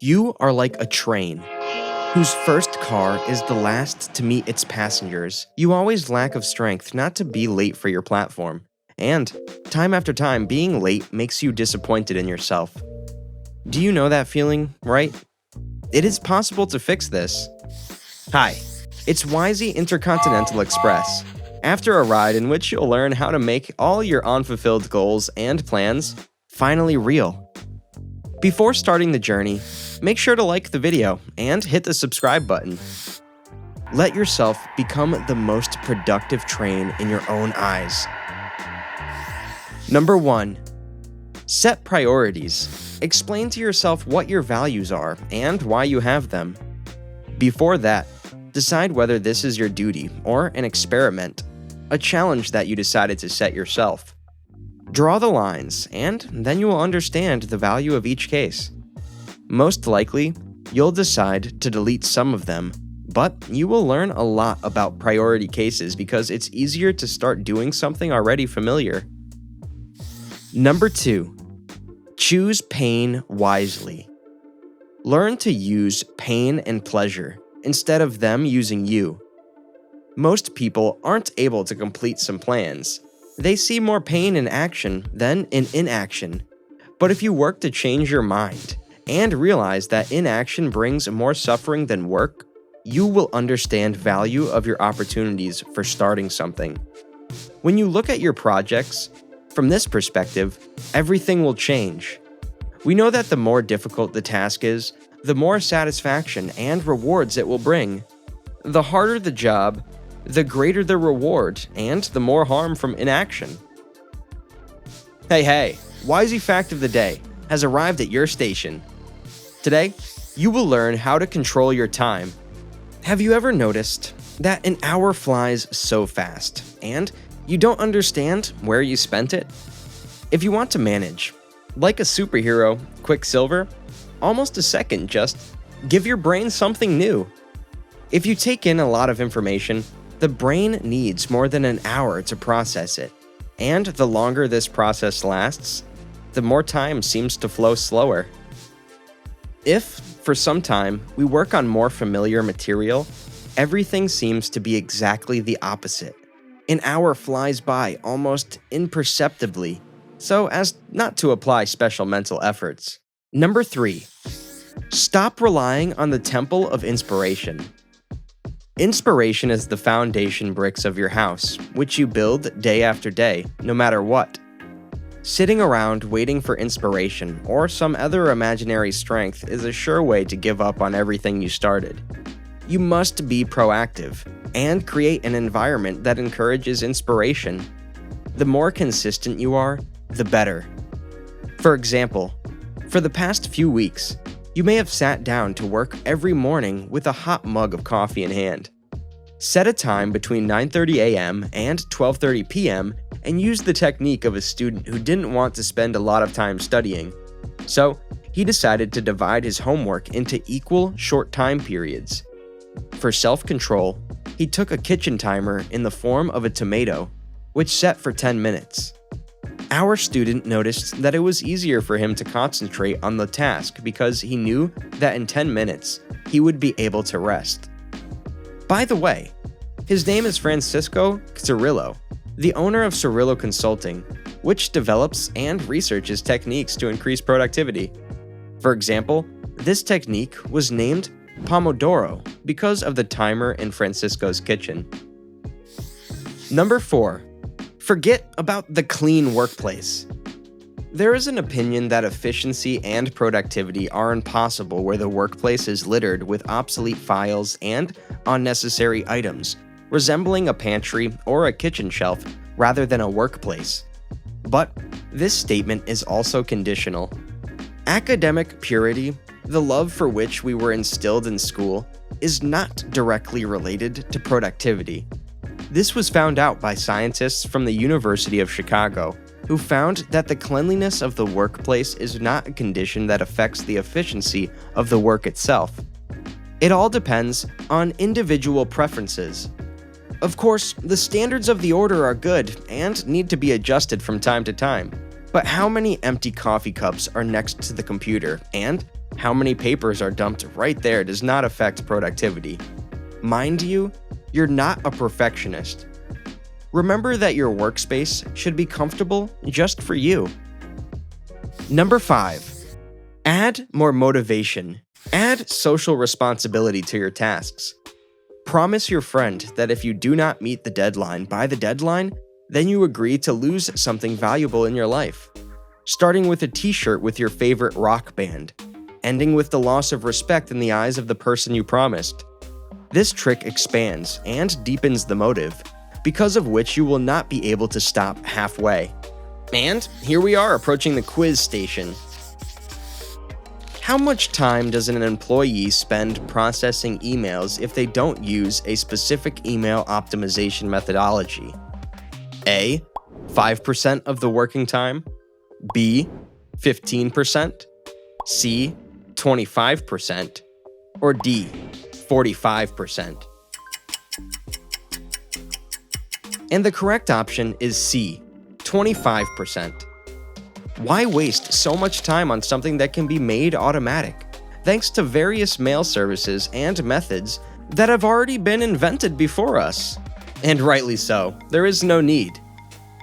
You are like a train whose first car is the last to meet its passengers. You always lack of strength not to be late for your platform. And, time after time, being late makes you disappointed in yourself. Do you know that feeling, right? It is possible to fix this. Hi, it's Wisey Intercontinental Express. After a ride in which you'll learn how to make all your unfulfilled goals and plans finally real. Before starting the journey, make sure to like the video and hit the subscribe button. Let yourself become the most productive train in your own eyes. Number 1. Set priorities. Explain to yourself what your values are and why you have them. Before that, decide whether this is your duty or an experiment, a challenge that you decided to set yourself. Draw the lines, and then you will understand the value of each case. Most likely, you'll decide to delete some of them, but you will learn a lot about priority cases because it's easier to start doing something already familiar. Number 2. Choose pain wisely. Learn to use pain and pleasure instead of them using you. Most people aren't able to complete some plans. They see more pain in action than in inaction. But if you work to change your mind and realize that inaction brings more suffering than work, you will understand value of your opportunities for starting something. When you look at your projects, from this perspective, everything will change. We know that the more difficult the task is, the more satisfaction and rewards it will bring. The harder the job, the greater the reward and the more harm from inaction. Hey, Wisey Fact of the Day has arrived at your station. Today, you will learn how to control your time. Have you ever noticed that an hour flies so fast and you don't understand where you spent it? If you want to manage, like a superhero, Quicksilver, almost a second just give your brain something new. If you take in a lot of information, the brain needs more than an hour to process it, and the longer this process lasts, the more time seems to flow slower. If, for some time, we work on more familiar material, everything seems to be exactly the opposite. An hour flies by almost imperceptibly, so as not to apply special mental efforts. Number 3. Stop relying on the temple of inspiration. Inspiration is the foundation bricks of your house, which you build day after day, no matter what. Sitting around waiting for inspiration or some other imaginary strength is a sure way to give up on everything you started. You must be proactive and create an environment that encourages inspiration. The more consistent you are, the better. For example, for the past few weeks, you may have sat down to work every morning with a hot mug of coffee in hand. Set a time between 9:30 a.m. and 12:30 p.m. and use the technique of a student who didn't want to spend a lot of time studying. So, he decided to divide his homework into equal short time periods. For self-control, he took a kitchen timer in the form of a tomato, which set for 10 minutes. Our student noticed that it was easier for him to concentrate on the task because he knew that in 10 minutes, he would be able to rest. By the way, his name is Francisco Cirillo, the owner of Cirillo Consulting, which develops and researches techniques to increase productivity. For example, this technique was named Pomodoro because of the timer in Francisco's kitchen. Number 4. Forget about the clean workplace. There is an opinion that efficiency and productivity are impossible where the workplace is littered with obsolete files and unnecessary items, resembling a pantry or a kitchen shelf rather than a workplace. But this statement is also conditional. Academic purity, the love for which we were instilled in school, is not directly related to productivity. This was found out by scientists from the University of Chicago, who found that the cleanliness of the workplace is not a condition that affects the efficiency of the work itself. It all depends on individual preferences. Of course, the standards of the order are good and need to be adjusted from time to time. But how many empty coffee cups are next to the computer, and How many papers are dumped right there does not affect productivity. Mind you, you're not a perfectionist. Remember that your workspace should be comfortable just for you. Number 5. Add more motivation. Add social responsibility to your tasks. Promise your friend that if you do not meet the deadline by the deadline, then you agree to lose something valuable in your life. Starting with a t-shirt with your favorite rock band, ending with the loss of respect in the eyes of the person you promised. This trick expands and deepens the motive, because of which you will not be able to stop halfway. And here we are approaching the quiz station. How much time does an employee spend processing emails if they don't use a specific email optimization methodology? A. 5% of the working time. B. 15%. C. 25%. Or D. 45%. And the correct option is C. 25%. Why waste so much time on something that can be made automatic, thanks to various mail services and methods that have already been invented before us? And rightly so, there is no need.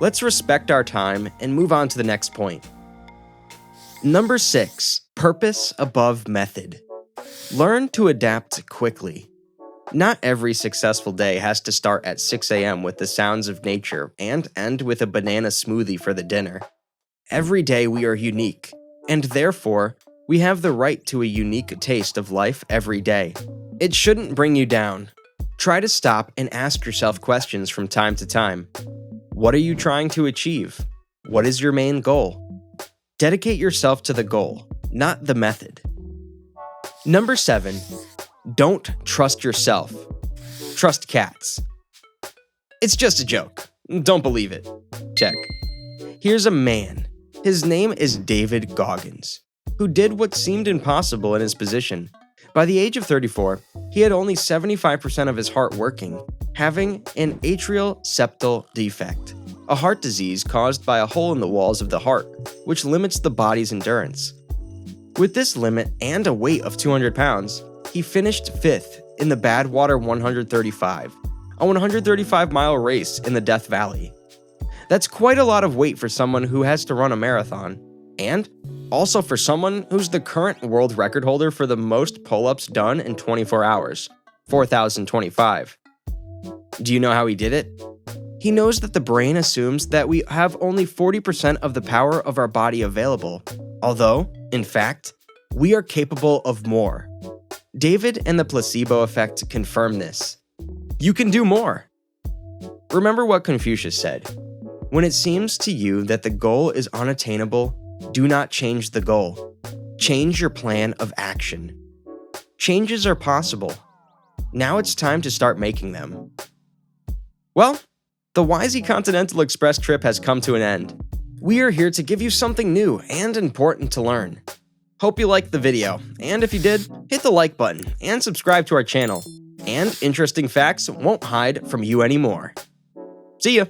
Let's respect our time and move on to the next point. Number 6, purpose above method. Learn to adapt quickly. Not every successful day has to start at 6 a.m. with the sounds of nature and end with a banana smoothie for the dinner. Every day we are unique, and therefore, we have the right to a unique taste of life every day. It shouldn't bring you down. Try to stop and ask yourself questions from time to time. What are you trying to achieve? What is your main goal? Dedicate yourself to the goal, not the method. Number 7, don't trust yourself. Trust cats. It's just a joke. Don't believe it. Check. Here's a man. His name is David Goggins, who did what seemed impossible in his position. By the age of 34, he had only 75% of his heart working, having an atrial septal defect, a heart disease caused by a hole in the walls of the heart, which limits the body's endurance. With this limit and a weight of 200 pounds, he finished 5th in the Badwater 135, a 135-mile race in the Death Valley. That's quite a lot of weight for someone who has to run a marathon, and also for someone who's the current world record holder for the most pull-ups done in 24 hours, 4,025. Do you know how he did it? He knows that the brain assumes that we have only 40% of the power of our body available, although, in fact, we are capable of more. David and the placebo effect confirm this. You can do more. Remember what Confucius said. When it seems to you that the goal is unattainable, do not change the goal. Change your plan of action. Changes are possible. Now it's time to start making them. Well, the Wisey Intercontinental Express trip has come to an end. We are here to give you something new and important to learn. Hope you liked the video, and if you did, hit the like button and subscribe to our channel. And interesting facts won't hide from you anymore. See ya!